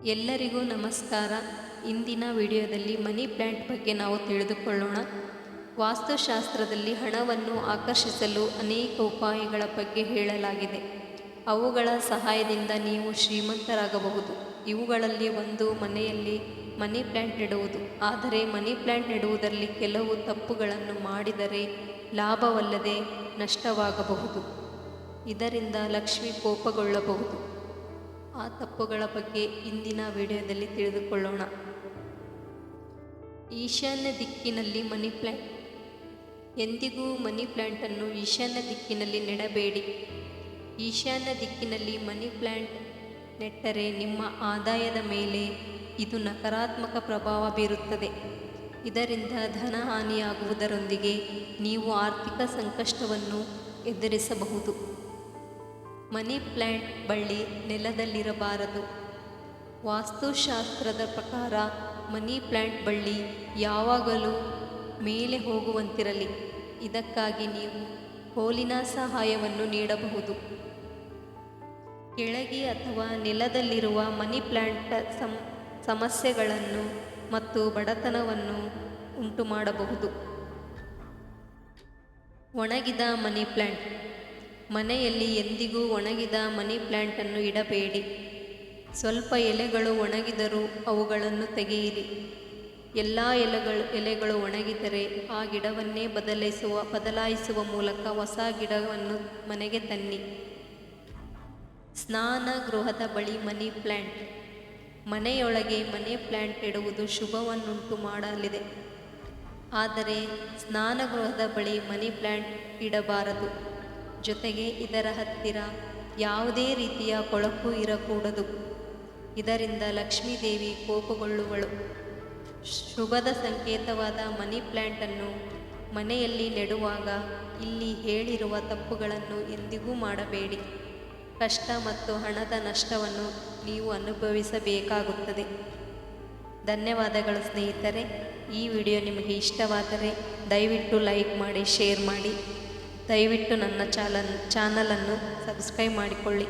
ಎಲ್ಲರಿಗೂ ನಮಸ್ಕಾರ. ಇಂದಿನ ವಿಡಿಯೋದಲ್ಲಿ ಮನಿ ಪ್ಲ್ಯಾಂಟ್ ಬಗ್ಗೆ ನಾವು ತಿಳಿದುಕೊಳ್ಳೋಣ. ವಾಸ್ತುಶಾಸ್ತ್ರದಲ್ಲಿ ಹಣವನ್ನು ಆಕರ್ಷಿಸಲು ಅನೇಕ ಉಪಾಯಗಳ ಬಗ್ಗೆ ಹೇಳಲಾಗಿದೆ. ಅವುಗಳ ಸಹಾಯದಿಂದ ನೀವು ಶ್ರೀಮಂತರಾಗಬಹುದು. ಇವುಗಳಲ್ಲಿ ಒಂದು ಮನೆಯಲ್ಲಿ ಮನಿ ಪ್ಲ್ಯಾಂಟ್ ನೆಡುವುದು. ಆದರೆ ಮನಿ ಪ್ಲ್ಯಾಂಟ್ ನೆಡುವುದರಲ್ಲಿ ಕೆಲವು ತಪ್ಪುಗಳನ್ನು ಮಾಡಿದರೆ ಲಾಭವಲ್ಲದೆ ನಷ್ಟವಾಗಬಹುದು. ಇದರಿಂದ ಲಕ್ಷ್ಮಿ ಕೋಪಗೊಳ್ಳಬಹುದು. ಆ ತಪ್ಪುಗಳ ಬಗ್ಗೆ ಇಂದಿನ ವಿಡಿಯೋದಲ್ಲಿ ತಿಳಿದುಕೊಳ್ಳೋಣ. ಈಶಾನ್ಯ ದಿಕ್ಕಿನಲ್ಲಿ ಮನಿ ಪ್ಲ್ಯಾಂಟ್. ಎಂದಿಗೂ ಮನಿ ಪ್ಲ್ಯಾಂಟನ್ನು ಈಶಾನ್ಯ ದಿಕ್ಕಿನಲ್ಲಿ ನೆಡಬೇಡಿ. ಈಶಾನ್ಯ ದಿಕ್ಕಿನಲ್ಲಿ ಮನಿ ಪ್ಲ್ಯಾಂಟ್ ನೆಟ್ಟರೆ ನಿಮ್ಮ ಆದಾಯದ ಮೇಲೆ ಇದು ನಕಾರಾತ್ಮಕ ಪ್ರಭಾವ ಬೀರುತ್ತದೆ. ಇದರಿಂದ ಧನ ಹಾನಿಯಾಗುವುದರೊಂದಿಗೆ ನೀವು ಆರ್ಥಿಕ ಸಂಕಷ್ಟವನ್ನು ಎದುರಿಸಬಹುದು. ಮನಿ ಪ್ಲ್ಯಾಂಟ್ ಬಳ್ಳಿ ನೆಲದಲ್ಲಿರಬಾರದು. ವಾಸ್ತುಶಾಸ್ತ್ರದ ಪ್ರಕಾರ ಮನಿ ಪ್ಲ್ಯಾಂಟ್ ಬಳ್ಳಿ ಯಾವಾಗಲೂ ಮೇಲೆ ಹೋಗುವಂತಿರಲಿ. ಇದಕ್ಕಾಗಿ ನೀವು ಕೋಲಿನ ಸಹಾಯವನ್ನು ನೀಡಬಹುದು. ಕೆಳಗೆ ಅಥವಾ ನೆಲದಲ್ಲಿರುವ ಮನಿ ಪ್ಲ್ಯಾಂಟ್ ಸಮಸ್ಯೆಗಳನ್ನು ಮತ್ತು ಬಡತನವನ್ನು ಉಂಟು ಮಾಡಬಹುದು. ಒಣಗಿದ ಮನಿ ಪ್ಲ್ಯಾಂಟ್. ಮನೆಯಲ್ಲಿ ಎಂದಿಗೂ ಒಣಗಿದ ಮನಿ ಪ್ಲ್ಯಾಂಟನ್ನು ಇಡಬೇಡಿ. ಸ್ವಲ್ಪ ಎಲೆಗಳು ಒಣಗಿದರೂ ಅವುಗಳನ್ನು ತೆಗೆಯಿರಿ. ಎಲ್ಲ ಎಲೆಗಳು ಒಣಗಿದರೆ ಆ ಗಿಡವನ್ನೇ ಬದಲಾಯಿಸುವ ಮೂಲಕ ಹೊಸ ಗಿಡವನ್ನು ಮನೆಗೆ ತನ್ನಿ. ಸ್ನಾನಗೃಹದ ಬಳಿ ಮನಿ ಪ್ಲ್ಯಾಂಟ್. ಮನೆಯೊಳಗೆ ಮನಿ ಪ್ಲ್ಯಾಂಟ್ ಇಡುವುದು ಶುಭವನ್ನುಂಟು ಮಾಡಲಿದೆ. ಆದರೆ ಸ್ನಾನಗೃಹದ ಬಳಿ ಮನಿ ಪ್ಲ್ಯಾಂಟ್ ಇಡಬಾರದು. ಜೊತೆಗೆ ಇದರ ಹತ್ತಿರ ಯಾವುದೇ ರೀತಿಯ ಕೊಳಕು ಇರಕೂಡದು. ಇದರಿಂದ ಲಕ್ಷ್ಮೀದೇವಿ ಕೋಪಗೊಳ್ಳುವಳು. ಶುಭದ ಸಂಕೇತವಾದ ಮನಿ ಪ್ಲ್ಯಾಂಟನ್ನು ಮನೆಯಲ್ಲಿ ನೆಡುವಾಗ ಇಲ್ಲಿ ಹೇಳಿರುವ ತಪ್ಪುಗಳನ್ನು ಎಂದಿಗೂ ಮಾಡಬೇಡಿ. ಕಷ್ಟ ಮತ್ತು ಹಣದ ನಷ್ಟವನ್ನು ನೀವು ಅನುಭವಿಸಬೇಕಾಗುತ್ತದೆ. ಧನ್ಯವಾದಗಳು ಸ್ನೇಹಿತರೆ. ಈ ವಿಡಿಯೋ ನಿಮಗೆ ಇಷ್ಟವಾದರೆ ದಯವಿಟ್ಟು ಲೈಕ್ ಮಾಡಿ, ಶೇರ್ ಮಾಡಿ. ದಯವಿಟ್ಟು ನನ್ನ ಚಾನಲನ್ನು ಸಬ್ಸ್ಕ್ರೈಬ್ ಮಾಡಿಕೊಳ್ಳಿ.